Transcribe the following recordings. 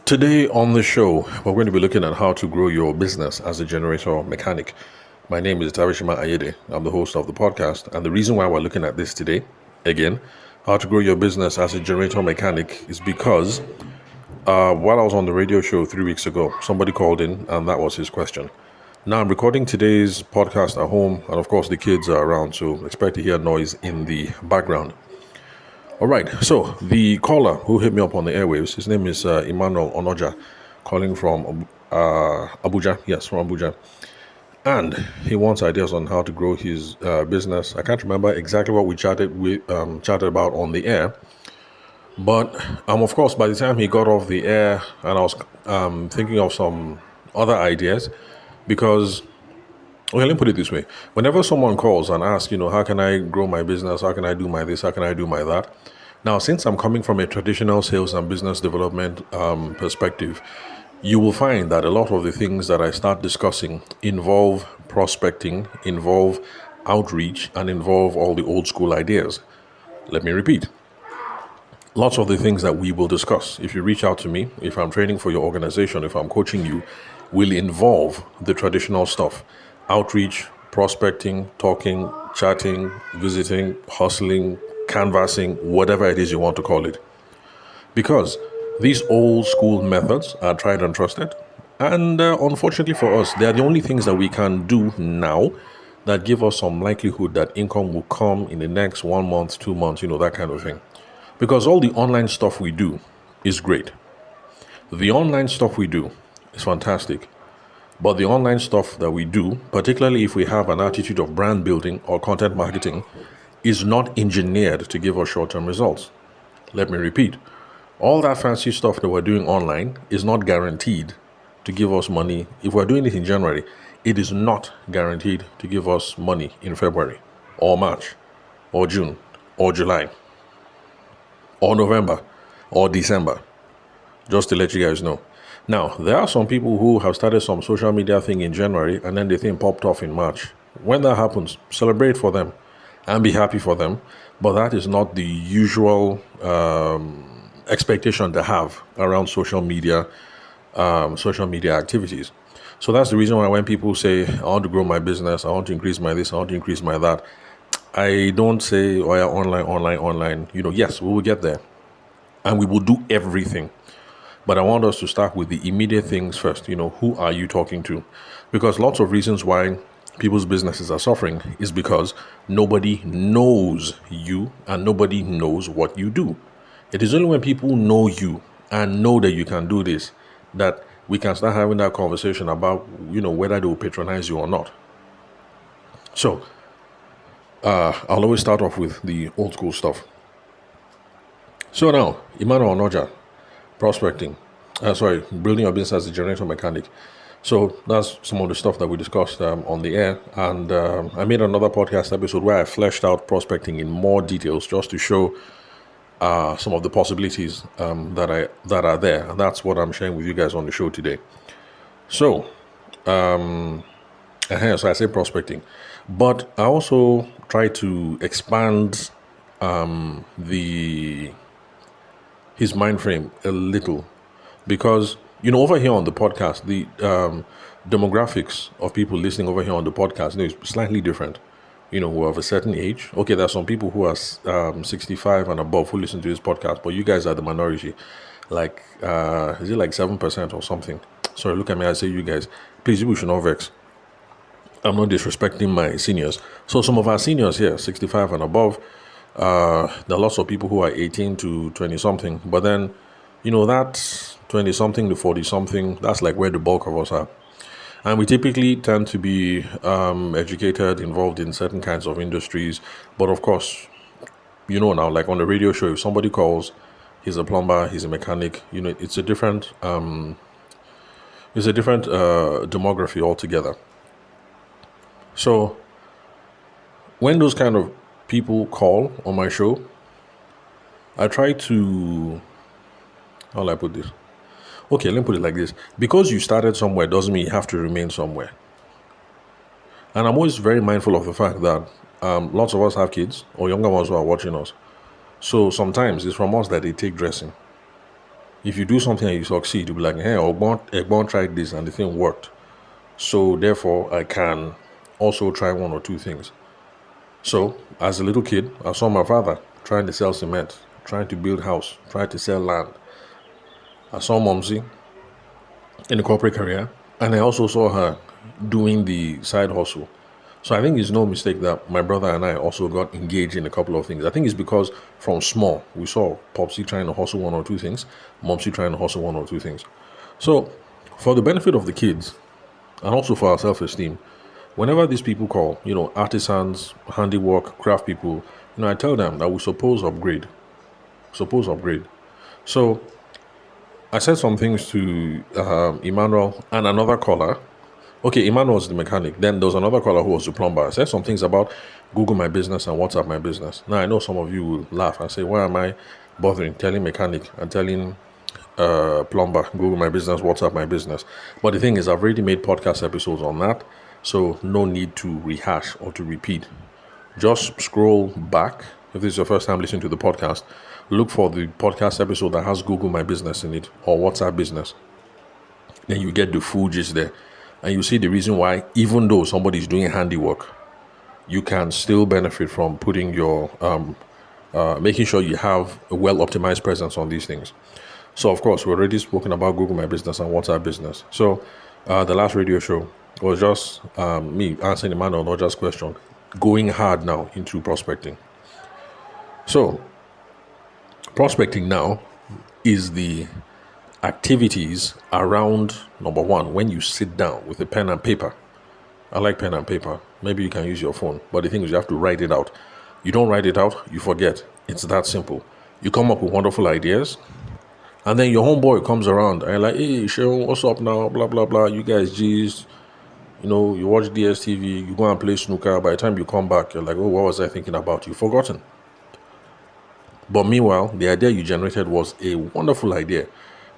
Today on the show, we're going to be looking at how to grow your business as a generator mechanic. My name is Tarishima Ayede. I'm the host of the podcast. And the reason why we're looking at this today, again, how to grow your business as a generator mechanic, is because while I was on the radio show 3 weeks ago, somebody called in and that was his question. Now I'm recording today's podcast at home, and of course the kids are around, so expect to hear noise in the background. All right, so the caller who hit me up on the airwaves, his name is Emmanuel Onoja, calling from Abuja. Yes, from Abuja. And he wants ideas on how to grow his business. I can't remember exactly what we chatted about on the air. But, of course, by the time he got off the air, and I was thinking of some other ideas, because, okay, let me put it this way. Whenever someone calls and asks, how can I grow my business? How can I do my this? How can I do my that? Now, since I'm coming from a traditional sales and business development perspective, you will find that a lot of the things that I start discussing involve prospecting, involve outreach, and involve all the old school ideas. Let me repeat. Lots of the things that we will discuss, if you reach out to me, if I'm training for your organization, if I'm coaching you, will involve the traditional stuff. Outreach, prospecting, talking, chatting, visiting, hustling, canvassing, whatever it is you want to call it. Because these old school methods are tried and trusted. And unfortunately for us, they are the only things that we can do now that give us some likelihood that income will come in the next 1 month, 2 months, that kind of thing. Because all the online stuff we do is great. The online stuff we do is fantastic. But the online stuff that we do, particularly if we have an attitude of brand building or content marketing, is not engineered to give us short-term results. Let me repeat. All that fancy stuff that we're doing online is not guaranteed to give us money. If we're doing it in January, it is not guaranteed to give us money in February or March or June or July or November or December. Just to let you guys know. Now, there are some people who have started some social media thing in January and then the thing popped off in March. When that happens, celebrate for them and be happy for them. But that is not the usual expectation to have around social media activities. So that's the reason why when people say, I want to grow my business, I want to increase my this, I want to increase my that, I don't say, oh yeah, online. Yes, we will get there. And we will do everything. But I want us to start with the immediate things first. Who are you talking to? Because lots of reasons why people's businesses are suffering is because nobody knows you and nobody knows what you do. It is only when people know you and know that you can do this that we can start having that conversation about, whether they will patronize you or not. So, I'll always start off with the old school stuff. So now, Emmanuel Onoja, prospecting. Building your business as a generator mechanic. So that's some of the stuff that we discussed on the air. And I made another podcast episode where I fleshed out prospecting in more details just to show some of the possibilities that are there. And that's what I'm sharing with you guys on the show today. So, so I say prospecting. But I also try to expand his mind frame a little, because over here on the podcast, the demographics of people listening over here on the podcast is slightly different. Who have a certain age. Okay, there are some people who are 65 and above who listen to this podcast, but you guys are the minority. Like, is it like 7% or something? Sorry, look at me. I say you guys. Please, you should not vex. I'm not disrespecting my seniors. So some of our seniors here, 65 and above, there are lots of people who are 18 to 20-something. But then, that 20-something to 40-something, that's like where the bulk of us are. And we typically tend to be educated, involved in certain kinds of industries. But of course, now, like on the radio show, if somebody calls, he's a plumber, he's a mechanic, it's a different demography altogether. So when those kind of people call on my show, I try to, how will I put this? Okay, let me put it like this. Because you started somewhere doesn't mean you have to remain somewhere. And I'm always very mindful of the fact that lots of us have kids or younger ones who are watching us. So sometimes it's from us that they take dressing. If you do something and you succeed, you'll be like, hey, Ogbon tried this and the thing worked. So therefore, I can also try one or two things. So as a little kid, I saw my father trying to sell cement, trying to build house, trying to sell land. I saw Momsy in the corporate career, and I also saw her doing the side hustle. So I think it's no mistake that my brother and I also got engaged in a couple of things. I think it's because from small, we saw Popsy trying to hustle one or two things, Momsy trying to hustle one or two things. So for the benefit of the kids, and also for our self-esteem, whenever these people call, artisans, handiwork, craft people, I tell them that we suppose upgrade. So I said some things to Emmanuel and another caller. Okay, Emmanuel was the mechanic. Then there was another caller who was the plumber. I said some things about Google My Business and WhatsApp My Business. Now, I know some of you will laugh and say, why am I bothering telling mechanic and telling plumber, Google My Business, WhatsApp My Business? But the thing is, I've already made podcast episodes on that, so no need to rehash or to repeat. Just scroll back. If this is your first time listening to the podcast, look for the podcast episode that has Google My Business in it or WhatsApp Business. Then you get the full gist there. And you see the reason why, even though somebody is doing handiwork, you can still benefit from putting your, making sure you have a well-optimized presence on these things. So, of course, we've already spoken about Google My Business and WhatsApp Business. So, the last radio show was just me answering Emmanuel Noja's question, going hard now into prospecting. So, prospecting now is the activities around, number one, when you sit down with a pen and paper. I like pen and paper. Maybe you can use your phone, but the thing is you have to write it out. You don't write it out, you forget. It's that simple. You come up with wonderful ideas, and then your homeboy comes around and you're like, hey, Sharon, what's up now? Blah, blah, blah. You guys, geez, you watch DSTV, you go and play snooker. By the time you come back, you're like, oh, what was I thinking about? You've forgotten. But meanwhile, the idea you generated was a wonderful idea.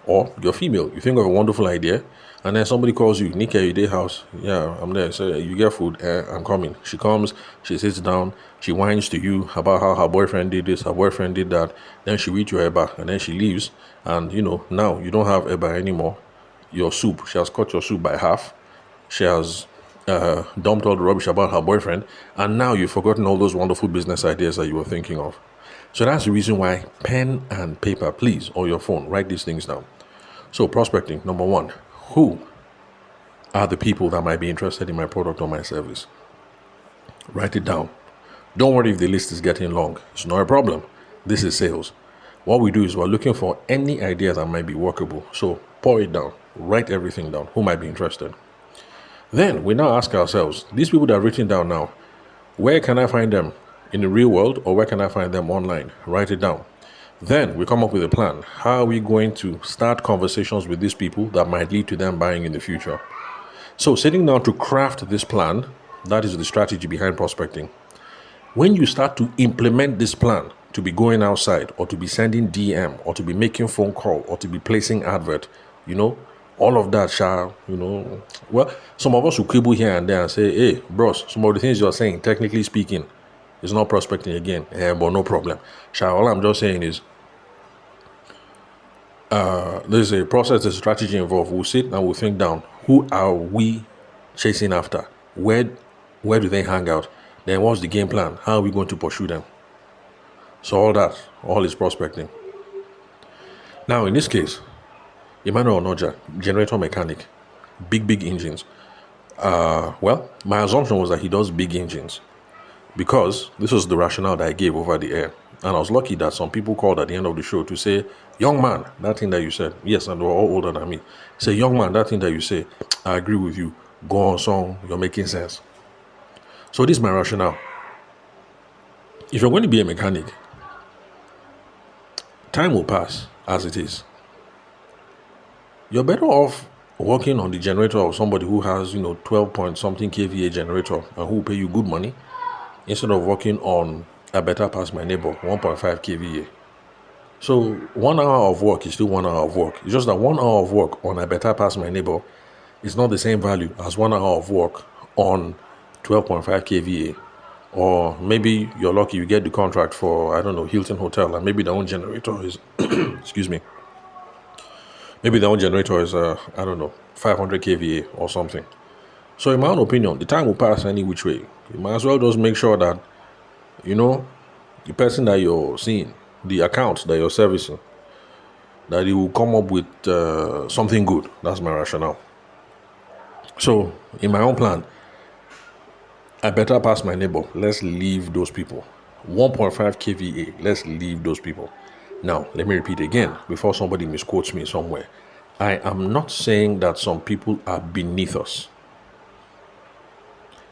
Or you're female, you think of a wonderful idea, and then somebody calls you, Nika, you day house. Yeah, I'm there. So you get food, I'm coming. She comes, she sits down, she whines to you about how her boyfriend did this, her boyfriend did that. Then she eats your eba, and then she leaves. And now you don't have eba anymore. Your soup, she has cut your soup by half. She has dumped all the rubbish about her boyfriend, and now you've forgotten all those wonderful business ideas that you were thinking of. So that's the reason why pen and paper, please, or your phone, write these things down. So prospecting, number one, who are the people that might be interested in my product or my service? Write it down. Don't worry if the list is getting long. It's not a problem. This is sales. What we do is we're looking for any idea that might be workable. So pour it down. Write everything down. Who might be interested? Then we now ask ourselves, these people that are written down now, where can I find them? In the real world, or where can I find them online? Write it down. Then we come up with a plan. How are we going to start conversations with these people that might lead to them buying in the future? So sitting down to craft this plan, that is the strategy behind prospecting. When you start to implement this plan, to be going outside or to be sending DM or to be making phone call or to be placing advert, all of that shall, well, some of us will quibble here and there and say, hey, bros, some of the things you're saying, technically speaking, it's not prospecting again, but no problem. All I'm just saying is, there's a process, there's a strategy involved. We'll sit and we'll think down. Who are we chasing after? Where do they hang out? Then what's the game plan? How are we going to pursue them? So all is prospecting. Now, in this case, Emmanuel Noja, generator mechanic, big engines. Well, my assumption was that he does big engines, because this was the rationale that I gave over the air. And I was lucky that some people called at the end of the show to say, young man, that thing that you said, yes, and they were all older than me. Say, young man, that thing that you say, I agree with you. Go on, song, you're making sense. So this is my rationale. If you're going to be a mechanic, time will pass as it is. You're better off working on the generator of somebody who has, 12 point something kVA generator and who will pay you good money, instead of working on a better pass my neighbor, 1.5 kVA. So 1 hour of work is still 1 hour of work. It's just that 1 hour of work on a better pass my neighbor is not the same value as 1 hour of work on 12.5 kVA. Or maybe you're lucky you get the contract for, Hilton Hotel, and maybe their own generator is, excuse me, Maybe their own generator is, I don't know, 500 kVA or something. So in my own opinion, the time will pass any which way. You might as well just make sure that, you know, the person that you're seeing, the account that you're servicing, that you will come up with something good. That's my rationale. So in my own plan, I better pass my neighbor. Let's leave those people. 1.5 kVA, let's leave those people. Now, let me repeat again before somebody misquotes me somewhere. I am not saying that some people are beneath us.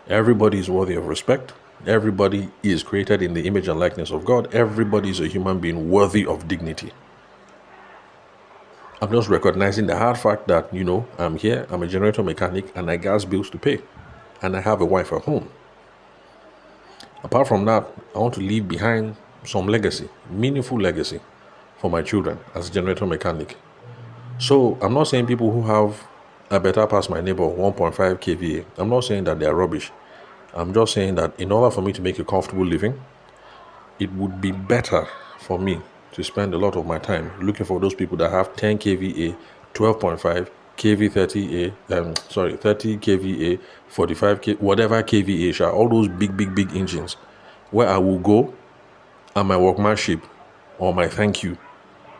Everybody is worthy of respect. Everybody is created in the image and likeness of God. Everybody is a human being worthy of dignity. I'm just recognizing the hard fact that, I'm here, I'm a generator mechanic, and I gas bills to pay. And I have a wife at home. Apart from that, I want to leave behind some legacy, meaningful legacy for my children as a generator mechanic. So I'm not saying people who have a better pass my neighbor 1.5 kVA. I'm not saying that they are rubbish. I'm just saying that in order for me to make a comfortable living, it would be better for me to spend a lot of my time looking for those people that have 10 kVA, 12.5 kV 30 kVA, 45 kVA, whatever kVA, all those big engines, where I will go and my workmanship or my thank you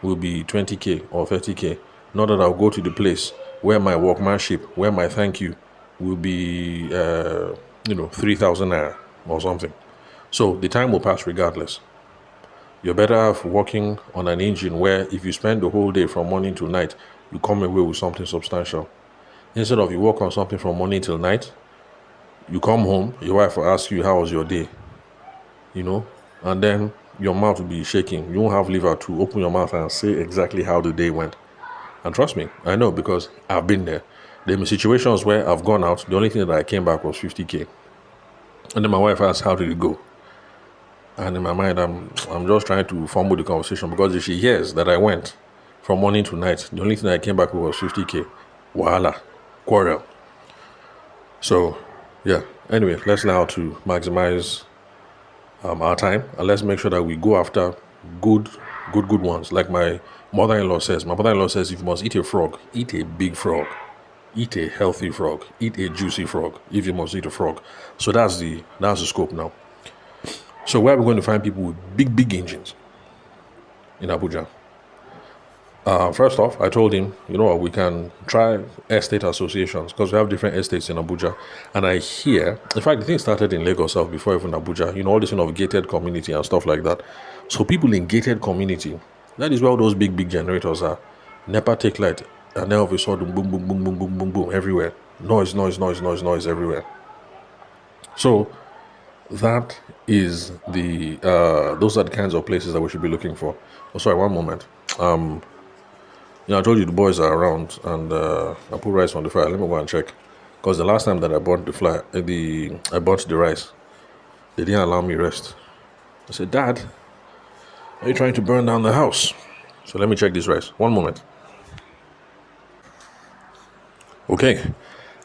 will be 20k or 30k. Not that I'll go to the place where my workmanship, where my thank you will be 3,000 naira or something. So the time will pass regardless. You're better off working on an engine where if you spend the whole day from morning to night, you come away with something substantial. Instead of you work on something from morning till night, you come home, your wife will ask you, how was your day? And then your mouth will be shaking. You won't have liver to open your mouth and say exactly how the day went. And trust me, I know because I've been there. There have been situations where I've gone out, the only thing that I came back was 50k. And then my wife asked, how did it go? And in my mind, I'm just trying to fumble the conversation because if she hears that I went from morning to night, the only thing I came back with was 50k. Wahala. Quarrel. So, yeah. Anyway, let's learn how to maximize our time. And let's make sure that we go after good ones. Like my mother-in-law says. My mother-in-law says if you must eat a frog, eat a big frog. Eat a healthy frog. Eat a juicy frog if you must eat a frog. So that's the scope now. So where are we going to find people with big engines in Abuja? First off, I told him, we can try estate associations because we have different estates in Abuja. And I hear, in fact, the thing started in Lagos South before even Abuja, all this of gated community and stuff like that. So people in gated community, that is where all those big generators are. NEPA take light, and then all of a sudden, boom, boom, boom, boom, boom, boom, boom, everywhere. Noise everywhere. So that is those are the kinds of places that we should be looking for. Oh, sorry, one moment. I told you the boys are around, and I put rice on the fire. Let me go and check, because the last time that I burnt the rice, they didn't allow me rest. I said, Dad, are you trying to burn down the house? So let me check this rice. One moment. Okay,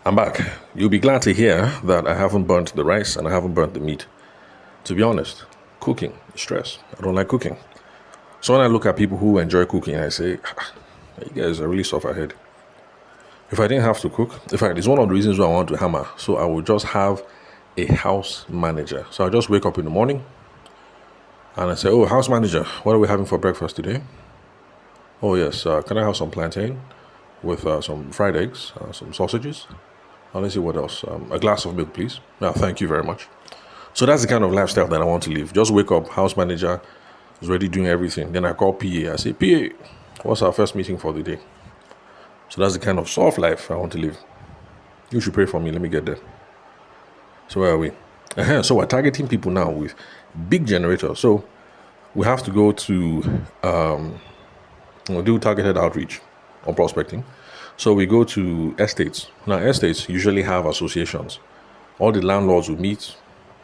I'm back. You'll be glad to hear that I haven't burnt the rice and I haven't burnt the meat. To be honest, cooking is stress. I don't like cooking. So when I look at people who enjoy cooking, I say, you guys are really soft ahead. If I didn't have to cook, in fact, it's one of the reasons why I want to hammer. So I would just have a house manager. So I just wake up in the morning and I say, oh, house manager, what are we having for breakfast today? Oh, yes, can I have some plantain with some fried eggs, some sausages? Let's see what else. A glass of milk, please. Thank you very much. So that's the kind of lifestyle that I want to live. Just wake up, house manager is ready doing everything. Then I call PA. I say, PA, what's our first meeting for the day? So that's the kind of soft life I want to live. You should pray for me. Let me get there. So where are we? So we're targeting people now with big generators. So we have to go to do targeted outreach or prospecting. So we go to estates. Now, estates usually have associations. All the landlords will meet.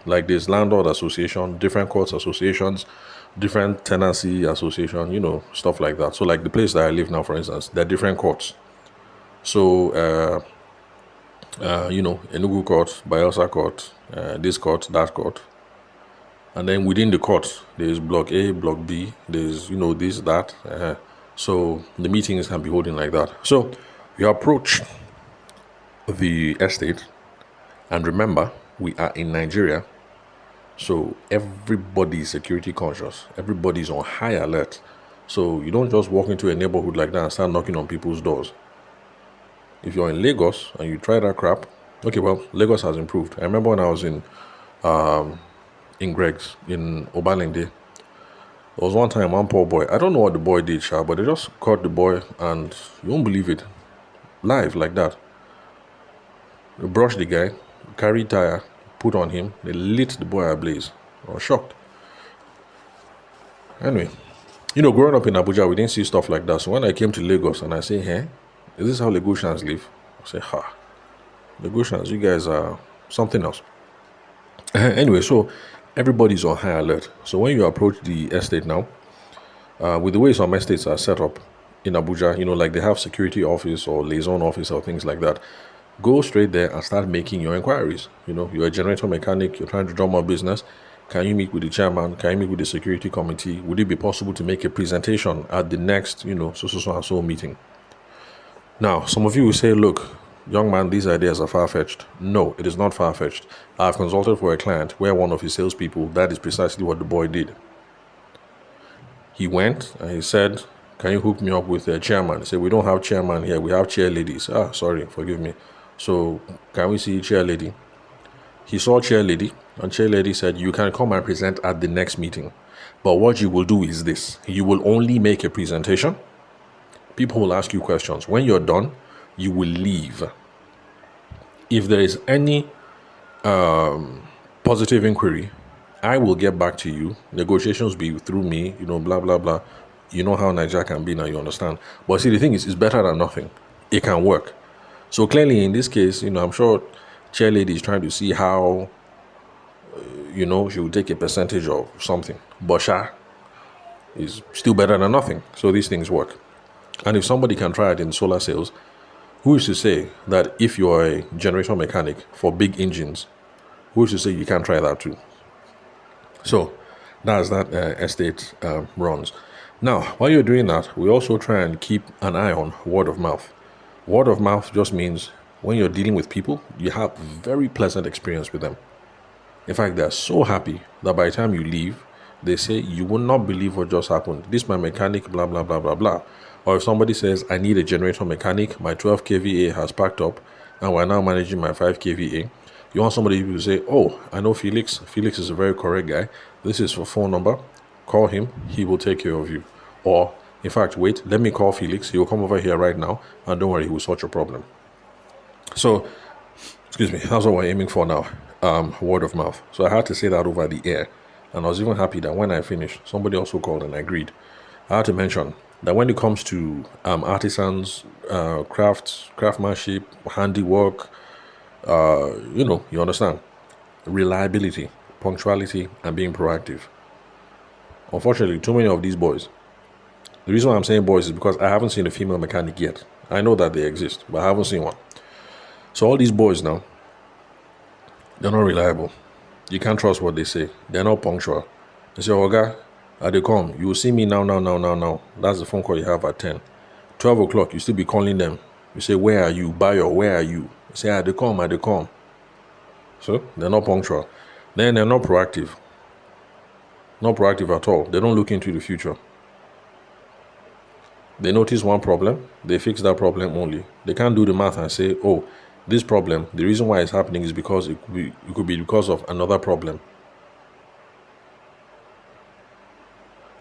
Like there's landlord association, different courts associations, different tenancy association, stuff like that. So like the place that I live now, for instance, there are different courts. So, Enugu court, Bayelsa court, this court, that court. And then within the court, there's block A, block B, there's, this, that. So the meetings can be holding like that. So you approach the estate, and remember, we are in Nigeria. So everybody is security conscious. Everybody's on high alert. So you don't just walk into a neighborhood like that and start knocking on people's doors. If you're in Lagos and you try that crap, okay, well, Lagos has improved. I remember when I was in Greg's in Obalende. There was one time one poor boy. I don't know what the boy did, but they just caught the boy, and you won't believe it, live like that. They brushed the guy, carried tire, put on him. They lit the boy ablaze. I was shocked. Anyway, growing up in Abuja, we didn't see stuff like that. So when I came to Lagos and I say, hey, is this how Lagosians live? I say, Lagosians, you guys are something else. Anyway, so everybody's on high alert. So when you approach the estate now, with the way some estates are set up in Abuja, like they have security office or liaison office or things like that, go straight there and start making your inquiries. You're a generator mechanic, you're trying to drum up business. Can you meet with the chairman? Can you meet with the security committee? Would it be possible to make a presentation at the next, so meeting? Now, some of you will say, look, young man, these ideas are far-fetched. No, it is not far-fetched. I've consulted for a client where one of his salespeople, that is precisely what the boy did. He went and he said, can you hook me up with a chairman? He said, we don't have chairman here. We have chair ladies. Sorry, forgive me. So can we see chair lady? He saw chair lady, and chair lady said, you can come and present at the next meeting. But what you will do is this. You will only make a presentation. People will ask you questions. When you're done, you will leave. If there is any positive inquiry, I will get back to you. Negotiations be through me, blah, blah, blah. You know how Nigeria can be now, you understand. But see, the thing is, it's better than nothing. It can work. So clearly, in this case, I'm sure chair lady is trying to see how, she will take a percentage of something. But is still better than nothing. So these things work. And if somebody can try it in solar sales, who is to say that if you're a generator mechanic for big engines, who is to say you can't try that too? So that's that estate runs. Now, while you're doing that, we also try and keep an eye on word of mouth. Word of mouth just means when you're dealing with people, you have very pleasant experience with them. In fact, they're so happy that by the time you leave, they say, you will not believe what just happened. This my mechanic, blah, blah, blah, blah, blah. Or if somebody says, I need a generator mechanic, my 12 kVA has packed up, and we're now managing my 5 kVA. You want somebody to say, oh, I know Felix. Felix is a very correct guy. This is for phone number. Call him. He will take care of you. Or, in fact, wait, let me call Felix. He will come over here right now, and don't worry, he will sort your problem. So, excuse me, that's what we're aiming for now. Word of mouth. So I had to say that over the air. And I was even happy that when I finished, somebody also called and agreed. I had to mention that when it comes to artisans, craftsmanship, handiwork, you understand, reliability, punctuality, and being proactive. Unfortunately, too many of these boys. The reason why I'm saying boys is because I haven't seen a female mechanic yet. I know that they exist, but I haven't seen one. So all these boys now, they're not reliable. You can't trust what they say. They're not punctual. They say, Oga, they come. You will see me now. That's the phone call you have at 10. 12 o'clock, you still be calling them. You say, where are you? Bayo, where are you? You say, they come. So, they're not punctual. Then they're not proactive. Not proactive at all. They don't look into the future. They notice one problem. They fix that problem only. They can't do the math and say, oh, this problem, the reason why it's happening is because it could be because of another problem.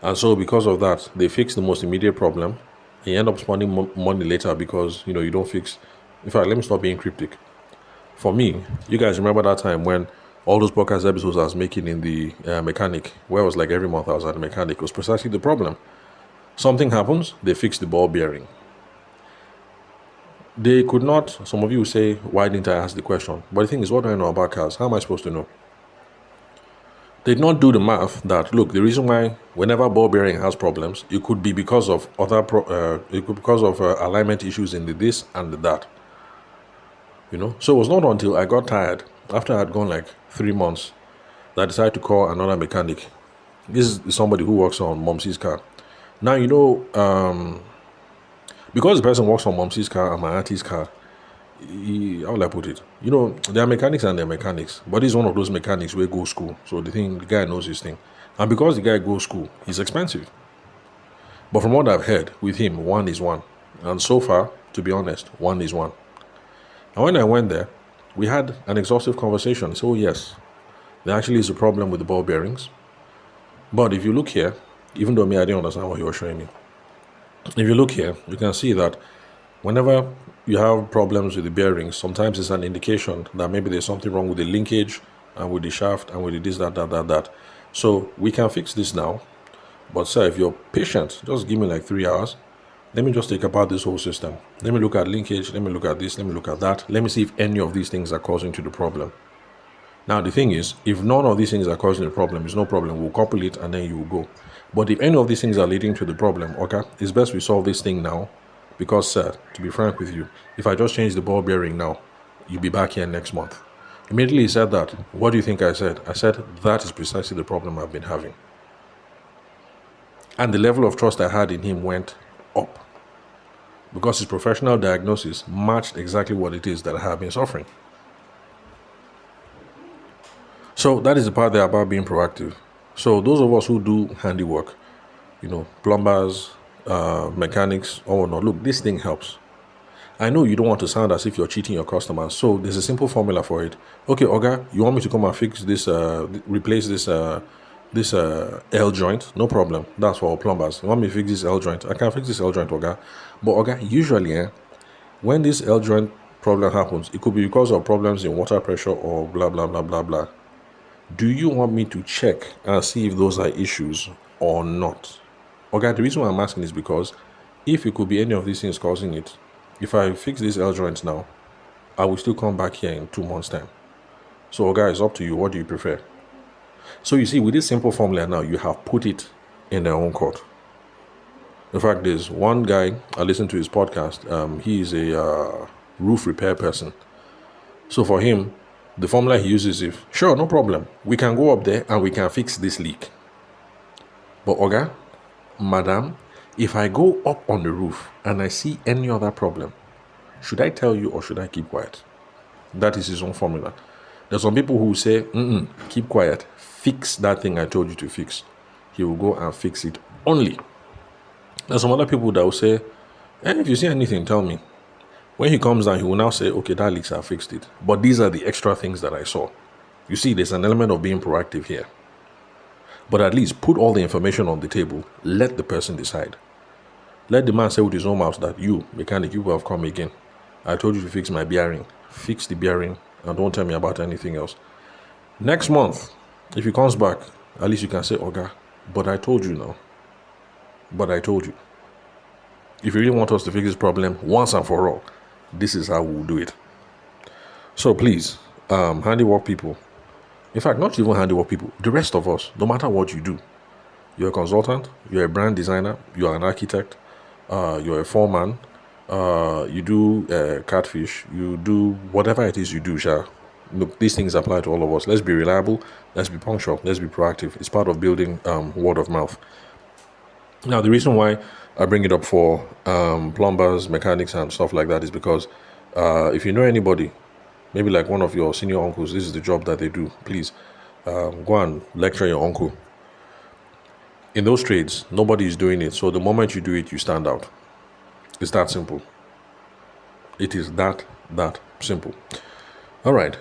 And so because of that, they fix the most immediate problem. And you end up spending money later because, you don't fix. In fact, let me stop being cryptic. For me, you guys remember that time when all those podcast episodes I was making in the mechanic, where it was like every month I was at the mechanic, it was precisely the problem. Something happens, they fix the ball bearing. They could not, some of you say, why didn't I ask the question? But the thing is, what do I know about cars? How am I supposed to know? They did not do the math that, look, the reason why whenever ball bearing has problems, it could be because of alignment issues in the this and the that. So it was not until I got tired, after I had gone like 3 months, that I decided to call another mechanic. This is somebody who works on Momsy's car. Now, Because the person works on Momsy's car and my auntie's car, how will I put it? There are mechanics and there are mechanics. But he's one of those mechanics where go school. So the guy knows his thing. And because the guy goes school, he's expensive. But from what I've heard, with him, one is one. And so far, to be honest, one is one. And when I went there, we had an exhaustive conversation. So yes, there actually is a problem with the ball bearings. But if you look here, even though I didn't understand what he was showing me, if you look here, you can see that whenever you have problems with the bearings, sometimes it's an indication that maybe there's something wrong with the linkage and with the shaft and with the this, that. So we can fix this now. But sir, if you're patient, just give me like 3 hours. Let me just take apart this whole system. Let me look at linkage. Let me look at this. Let me look at that. Let me see if any of these things are causing to the problem. Now, the thing is, if none of these things are causing the problem, it's no problem. We'll couple it and then you will go. But if any of these things are leading to the problem, okay, it's best we solve this thing now. Because, sir, to be frank with you, if I just change the ball bearing now, you'll be back here next month. Immediately he said that. What do you think I said? I said, that is precisely the problem I've been having. And the level of trust I had in him went up. Because his professional diagnosis matched exactly what it is that I have been suffering. So that is the part there about being proactive. So those of us who do handiwork, plumbers, mechanics, or not, look, this thing helps. I know you don't want to sound as if you're cheating your customers, so there's a simple formula for it. Okay, Oga, you want me to come and fix this, replace this L joint? No problem. That's for plumbers. You want me to fix this L joint? I can fix this L joint, Oga. But Oga, usually, when this L joint problem happens, it could be because of problems in water pressure or blah, blah, blah, blah, blah. Do you want me to check and see if those are issues or not? Okay, the reason why I'm asking is because if it could be any of these things causing it, if I fix these L joints now, I will still come back here in 2 months' time. So, guys, up to you. What do you prefer? So, you see, with this simple formula now, you have put it in their own court. In fact, there's one guy, I listened to his podcast. He is a roof repair person. So, for him, the formula he uses is, sure, no problem. We can go up there and we can fix this leak. But, Oga, madam, if I go up on the roof and I see any other problem, should I tell you or should I keep quiet? That is his own formula. There's some people who say, keep quiet, fix that thing I told you to fix. He will go and fix it only. There's some other people that will say, if you see anything, tell me. When he comes down, he will now say, okay, that leaks, I fixed it. But these are the extra things that I saw. You see, there's an element of being proactive here. But at least put all the information on the table. Let the person decide. Let the man say with his own mouth that you, mechanic, you will have come again. I told you to fix my bearing. Fix the bearing and don't tell me about anything else. Next month, if he comes back, at least you can say, Oga, but I told you now. But I told you. If you really want us to fix this problem once and for all, this is how we'll do it. So please, handiwork people, in fact, not even handiwork people, the rest of us, no matter what you do, you're a consultant, you're a brand designer, you're an architect, you're a foreman, you do catfish, you do whatever it is you do, Look, these things apply to all of us. Let's be reliable, let's be punctual, let's be proactive. It's part of building word of mouth. Now, the reason why I bring it up for plumbers, mechanics, and stuff like that is because if you know anybody, maybe like one of your senior uncles, this is the job that they do, please go and lecture your uncle. In those trades, nobody is doing it. So the moment you do it, you stand out. It's that simple. It is that simple. All right.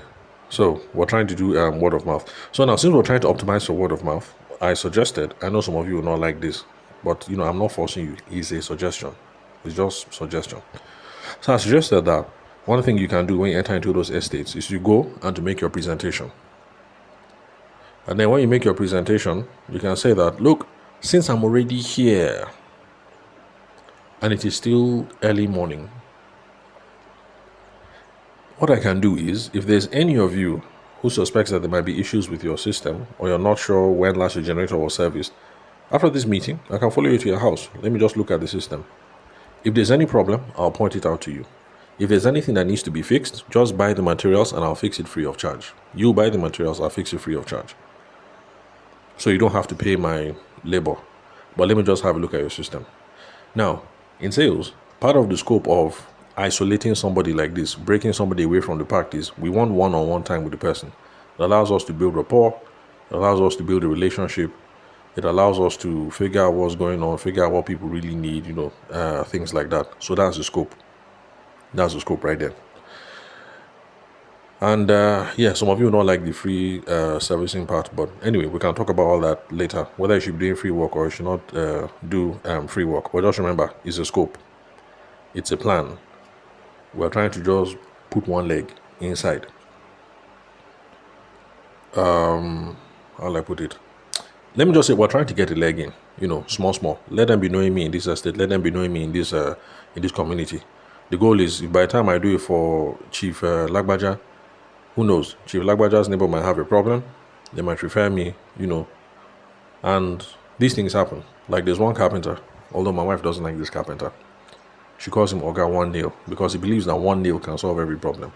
So we're trying to do word of mouth. So now, since we're trying to optimize for word of mouth, I suggested, I know some of you will not like this, but I'm not forcing you. It's a suggestion. It's just suggestion. So I suggested that one thing you can do when you enter into those estates is you go and to make your presentation. And then when you make your presentation, you can say that, look, since I'm already here and it is still early morning, what I can do is, if there's any of you who suspects that there might be issues with your system or you're not sure when last your generator was serviced, after this meeting, I can follow you to your house. Let me just look at the system. If there's any problem, I'll point it out to you. If there's anything that needs to be fixed, just buy the materials and I'll fix it free of charge. You buy the materials, I'll fix it free of charge. So you don't have to pay my labor. But let me just have a look at your system. Now, in sales, Part of the scope of isolating somebody like this, breaking somebody away from the pack, is we want one-on-one time with the person. It allows us to build rapport. It allows us to build a relationship. It allows us to figure out what's going on, figure out what people really need, things like that. So that's the scope. That's the scope right there. And some of you don't like the free servicing part, but anyway, we can talk about all that later. Whether you should be doing free work or you should not do free work. But just remember, it's a scope. It's a plan. We're trying to just put one leg inside. How will I put it? Let me just say we're trying to get a leg in, small. Let them be knowing me in this estate. Let them be knowing me in this community. The goal is, by the time I do it for Chief Lagbaja, who knows? Chief Lagbaja's neighbor might have a problem. They might refer me, and these things happen. Like there's one carpenter, although my wife doesn't like this carpenter. She calls him Oga One Nail because he believes that one nail can solve every problem.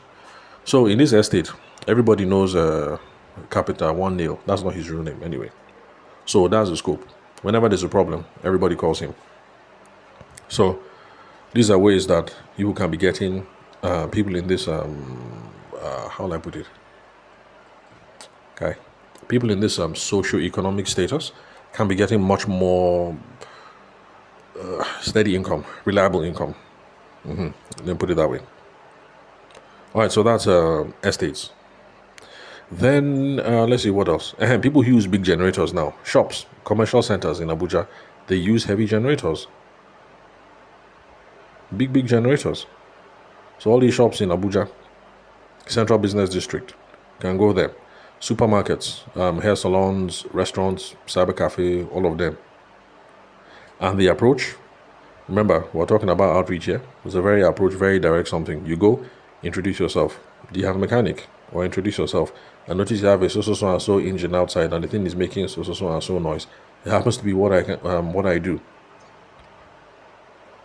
So in this estate, everybody knows carpenter One Nail. That's not his real name anyway. So that's the scope. Whenever there's a problem, everybody calls him. So these are ways that you can be getting people in this, how will I put it? Okay. People in this socio-economic status can be getting much more steady income, reliable income. Let me put it that way. All right, so that's estates. Then let's see what else. People use big generators now. Shops, commercial centers in Abuja, they use heavy generators. Big generators. So all these shops in Abuja, Central Business District, can go there. Supermarkets, hair salons, restaurants, cyber cafe, all of them. And the approach, remember, we're talking about outreach here. It's a very direct something. You go, introduce yourself. Do you have a mechanic? Or introduce yourself. And notice you have a so engine outside, and the thing is making so noise. It happens to be what I do.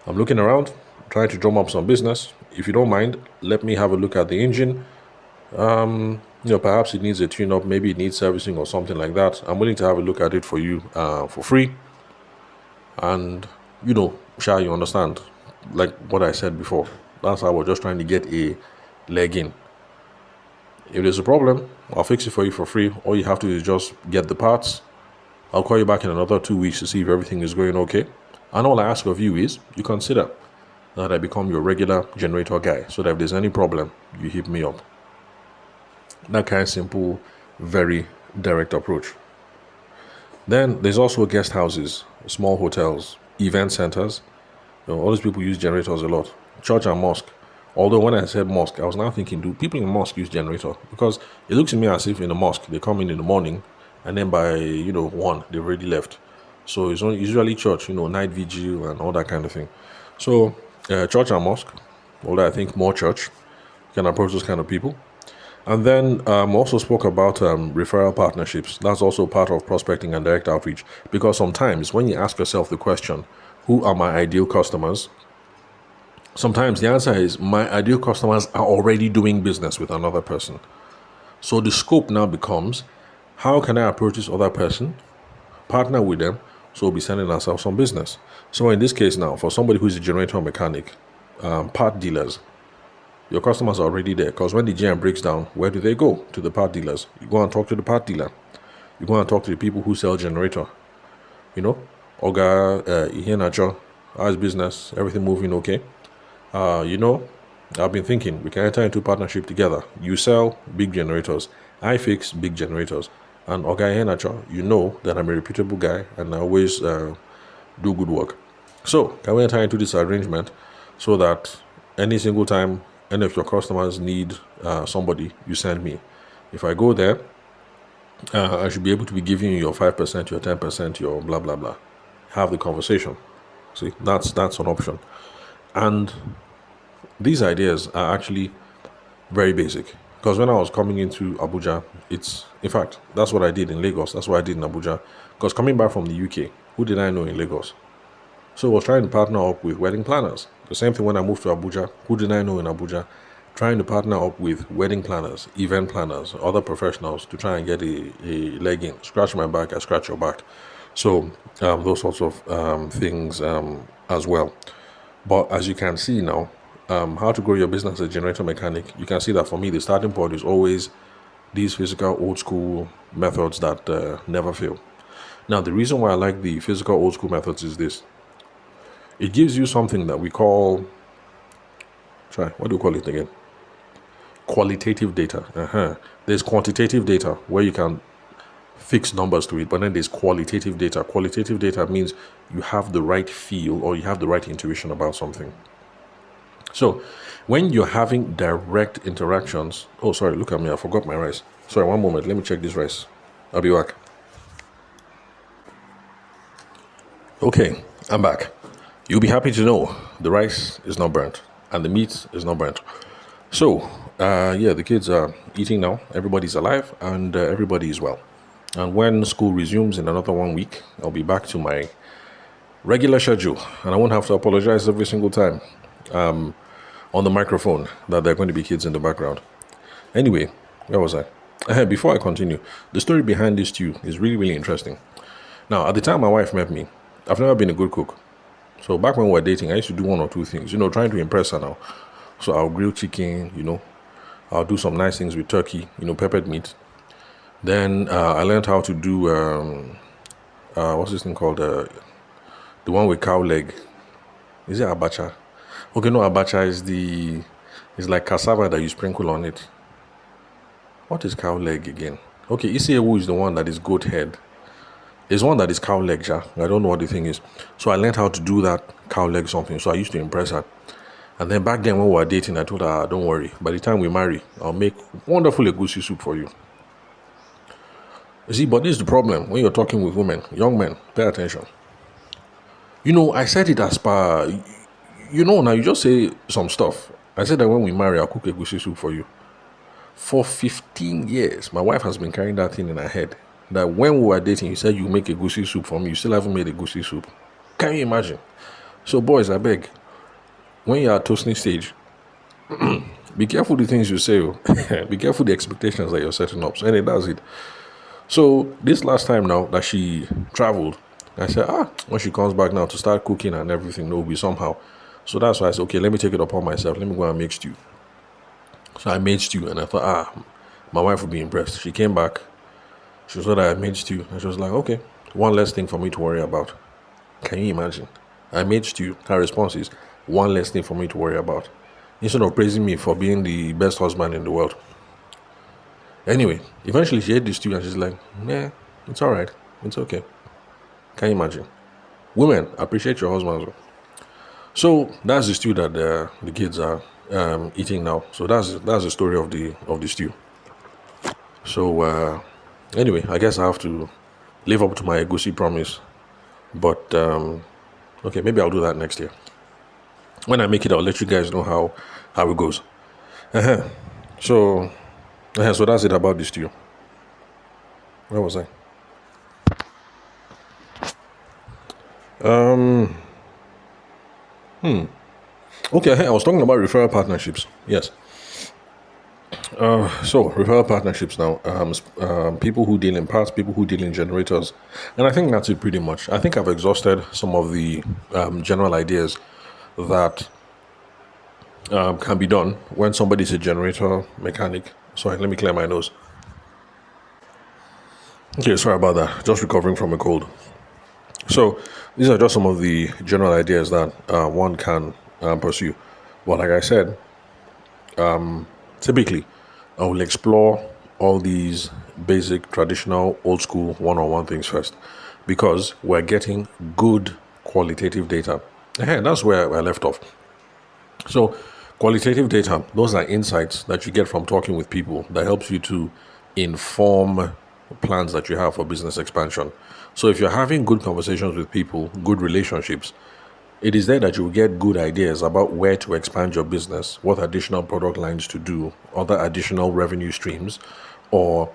I'm looking around, trying to drum up some business. If you don't mind, let me have a look at the engine. Perhaps it needs a tune-up, maybe it needs servicing or something like that. I'm willing to have a look at it for you for free. And, you understand, like what I said before. That's how we're just trying to get a leg in. If there's a problem, I'll fix it for you for free. All you have to do is just get the parts. I'll call you back in another 2 weeks to see if everything is going okay. And all I ask of you is you consider that I become your regular generator guy, so that if there's any problem, you hit me up. That kind of simple, very direct approach. Then there's also guest houses, small hotels, event centers. All these people use generators a lot. Church and mosque. Although when I said mosque, I was now thinking, do people in mosque use generator? Because it looks to me as if in a mosque, they come in the morning, and then by, 1, they've already left. So it's usually church, night vigil and all that kind of thing. So church and mosque, although I think more church, can approach those kind of people. And then also spoke about referral partnerships. That's also part of prospecting and direct outreach. Because sometimes when you ask yourself the question, who are my ideal customers? Sometimes the answer is my ideal customers are already doing business with another person. So the scope now becomes, how can I approach this other person, partner with them, so we'll be sending ourselves some business. So in this case now, for somebody who's a generator mechanic, part dealers, your customers are already there, because when the GM breaks down, where do they go? To the part dealers. You go and talk to the part dealer. You go and talk to the people who sell generator. Oga, Ihenacho, how's business? Everything moving okay? I've been thinking we can enter into partnership together. You sell big generators. I fix big generators. And Oga Ihenacho, that I'm a reputable guy and I always do good work. So can we enter into this arrangement so that any single time any of your customers need somebody, you send me. If I go there, I should be able to be giving you your 5%, your 10%, your blah, blah, blah. Have the conversation. See, that's an option. And these ideas are actually very basic. Because when I was coming into Abuja, in fact, that's what I did in Lagos. That's what I did in Abuja. Because coming back from the UK, who did I know in Lagos? So I was trying to partner up with wedding planners. The same thing when I moved to Abuja. Who did I know in Abuja? Trying to partner up with wedding planners, event planners, other professionals to try and get a leg in. Scratch my back, I scratch your back. So those sorts of things as well. But as you can see now, how to grow your business as a generator mechanic, you can see that for me, the starting point is always these physical old school methods that never fail. Now, the reason why I like the physical old school methods is this: it gives you something that we call, what do you call it again? Qualitative data. There's quantitative data where you can fix numbers to it, but then there's qualitative data. Qualitative data means you have the right feel or you have the right intuition about something. So when you're having direct interactions, oh, sorry, look at me, I forgot my rice. Sorry, one moment, let me check this rice. I'll be back. Okay, I'm back. You'll be happy to know the rice is not burnt and the meat is not burnt. So, the kids are eating now. Everybody's alive and everybody is well. And when school resumes in another 1 week, I'll be back to my regular schedule. And I won't have to apologize every single time on the microphone that there are going to be kids in the background. Anyway, where was I? Before I continue, the story behind this stew is really, really interesting. Now, at the time my wife met me, I've never been a good cook. So back when we were dating, I used to do one or two things, trying to impress her now. So I'll grill chicken, I'll do some nice things with turkey, peppered meat. Then I learned how to do, what's this thing called? The one with cow leg. Is it abacha? Okay, no, abacha is like cassava that you sprinkle on it. What is cow leg again? Okay, Isiewu is the one that is goat head. There's one that is cow leg, I don't know what the thing is. So I learned how to do that cow leg something. So I used to impress her. And then back then when we were dating, I told her, don't worry. By the time we marry, I'll make wonderful egusi soup for you. You see, but this is the problem. When you're talking with women, young men, pay attention. I said it as per, now you just say some stuff. I said that when we marry, I'll cook egusi soup for you. For 15 years, my wife has been carrying that thing in her head. That when we were dating, you said you make egusi soup for me. You still haven't made egusi soup. Can you imagine? So boys, I beg, when you're at toasting stage, be careful the things you say. Be careful the expectations that you're setting up. So anyway, that's it. So this last time now that she traveled, I said, when she comes back now to start cooking and everything, there will be somehow. So that's why I said, okay, let me take it upon myself. Let me go and make stew. So I made stew and I thought, my wife would be impressed. She came back. She saw that I made stew and she was like, okay, one less thing for me to worry about. Can you imagine? I made stew. Her response is, one less thing for me to worry about. Instead of praising me for being the best husband in the world. Anyway, eventually she ate the stew and she's like, yeah, it's all right. It's okay. Can you imagine? Women, appreciate your husbands. So that's the stew that the kids are eating now. So that's the story of the stew. So anyway, I guess I have to live up to my egusi promise. But okay, maybe I'll do that next year. When I make it, I'll let you guys know how it goes. So that's it about this stew. Where was I? Okay, I was talking about referral partnerships. Yes. So referral partnerships now. People who deal in parts, people who deal in generators, and I think that's it pretty much. I think I've exhausted some of the general ideas that can be done when somebody's a generator mechanic. Sorry, let me clear my nose. Okay, sorry about that. Just recovering from a cold. So these are just some of the general ideas that one can pursue. But like I said, typically I will explore all these basic, traditional, old school one-on-one things first because we're getting good qualitative data. That's where I left off. So qualitative data, those are insights that you get from talking with people that helps you to inform plans that you have for business expansion. So if you're having good conversations with people, good relationships, it is there that you will get good ideas about where to expand your business, what additional product lines to do, other additional revenue streams, or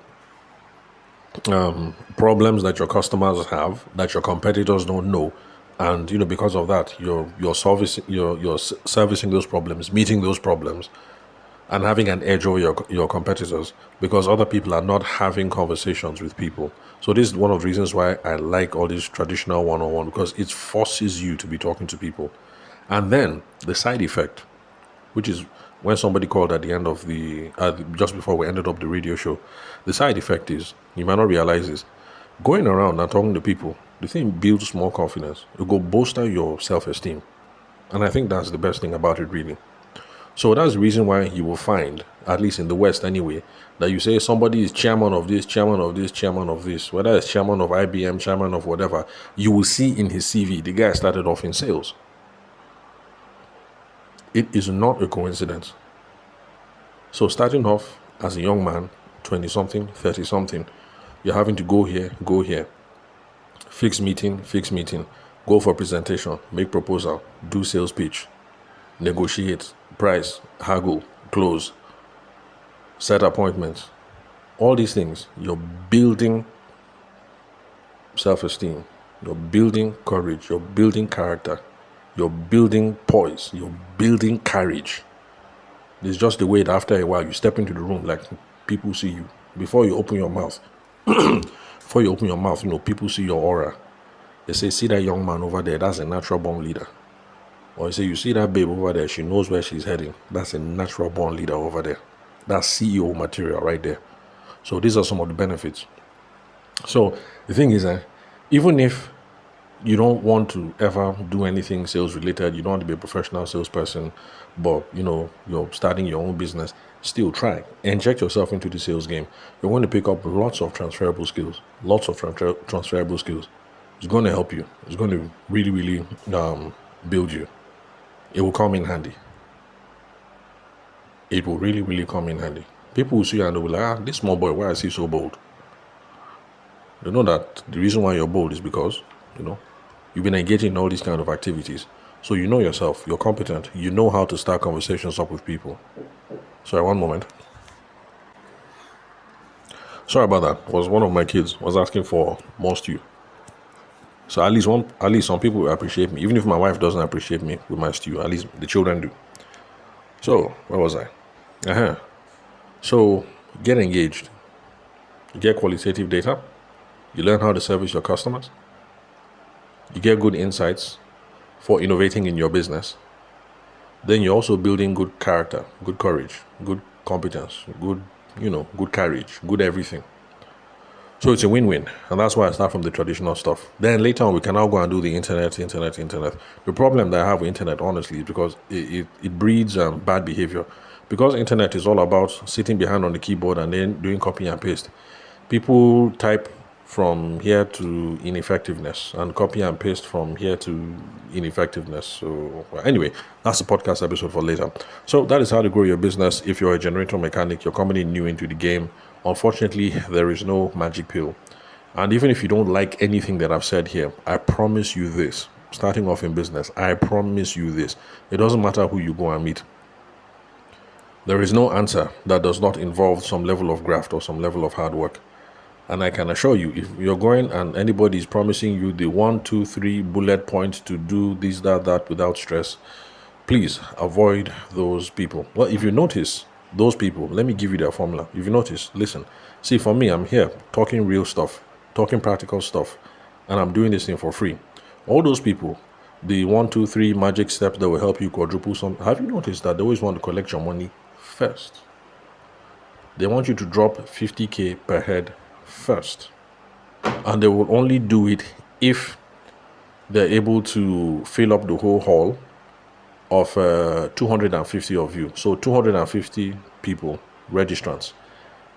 problems that your customers have that your competitors don't know. And because of that, you're servicing those problems, meeting those problems, and having an edge over your competitors because other people are not having conversations with people. So this is one of the reasons why I like all this traditional one-on-one because it forces you to be talking to people. And then the side effect, which is when somebody called at the end of just before we ended up the radio show, the side effect is, you might not realize this, going around and talking to people, the thing builds more confidence. It will bolster your self-esteem. And I think that's the best thing about it, really. So that's the reason why you will find, at least in the West anyway, that you say somebody is chairman of this, chairman of this, chairman of this, whether it's chairman of IBM, chairman of whatever, you will see in his CV, the guy started off in sales. It is not a coincidence. So starting off as a young man, 20-something, 30-something, you're having to go here, fix meeting, go for presentation, make proposal, do sales pitch, negotiate, price, haggle, close, set appointments. All these things, you're building self-esteem, you're building courage, you're building character, you're building poise, you're building courage. It's just the way that after a while you step into the room, like people see you. Before you open your mouth, people see your aura. They say, see that young man over there, that's a natural born leader. Or you say, you see that babe over there, she knows where she's heading. That's a natural born leader over there. That's CEO material right there. So these are some of the benefits. So the thing is, even if you don't want to ever do anything sales related, you don't want to be a professional salesperson, but you're starting your own business, still try. Inject yourself into the sales game. You're going to pick up lots of transferable skills. It's going to help you. It's going to really, really build you. It will come in handy. It will really, really come in handy. People will see you and they'll be like, this small boy, why is he so bold? They know that the reason why you're bold is because, you've been engaging in all these kind of activities. So you know yourself, you're competent, you know how to start conversations up with people. Sorry, one moment. Sorry about that. Was one of my kids was asking for more stew. So at least some people will appreciate me. Even if my wife doesn't appreciate me with my stew, at least the children do. So, where was I? So, get engaged. You get qualitative data. You learn how to service your customers. You get good insights for innovating in your business. Then you're also building good character, good courage, good competence, good courage, good everything. So it's a win-win, and that's why I start from the traditional stuff. Then later on, we can now go and do the internet. The problem that I have with internet, honestly, is because it breeds bad behavior. Because internet is all about sitting behind on the keyboard and then doing copy and paste. People type from here to ineffectiveness and copy and paste from here to ineffectiveness. So anyway, that's a podcast episode for later. So that is how to grow your business. If you're a generator mechanic, you're coming in new into the game. Unfortunately, there is no magic pill. And even if you don't like anything that I've said here, I promise you this. Starting off in business, I promise you this. It doesn't matter who you go and meet. There is no answer that does not involve some level of graft or some level of hard work. And I can assure you, if you're going and anybody is promising you the 1, 2, 3 bullet points to do this, that without stress, please avoid those people. Well, if you notice, those people, let me give you their formula. If you notice, listen. See, for me, I'm here talking real stuff, talking practical stuff, and I'm doing this thing for free. All those people, the 1, 2, 3 magic steps that will help you quadruple some. Have you noticed that they always want to collect your money first? They want you to drop 50K per head first. And they will only do it if they're able to fill up the whole hall of 250 of you. So 250 people, registrants.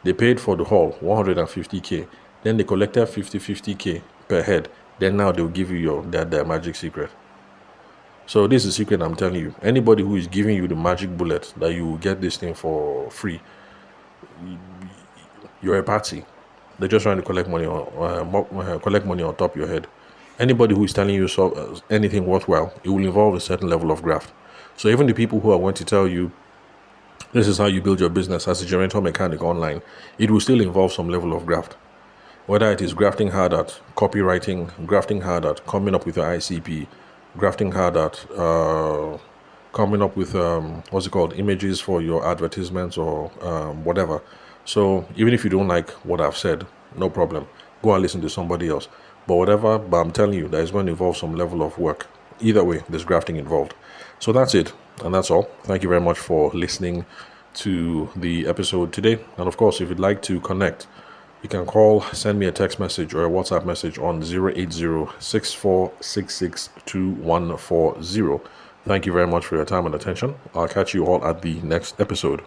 They paid for the hall, 150K. Then they collected 50K per head. Then now they'll give you their magic secret. So this is the secret I'm telling you. Anybody who is giving you the magic bullet that you will get this thing for free, you're a party. They're just trying to collect money on top of your head. Anybody who is telling you anything worthwhile, it will involve a certain level of graft. So even the people who are going to tell you this is how you build your business as a generator mechanic online, it will still involve some level of graft. Whether it is grafting hard at copywriting, grafting hard at coming up with your ICP, grafting hard at coming up with images for your advertisements or whatever. So even if you don't like what I've said, no problem. Go and listen to somebody else. But I'm telling you, that is going to involve some level of work. Either way, there's grafting involved. So that's it, and that's all. Thank you very much for listening to the episode today. And of course, if you'd like to connect, you can call, send me a text message or a WhatsApp message on 080-6466-2140. Thank you very much for your time and attention. I'll catch you all at the next episode.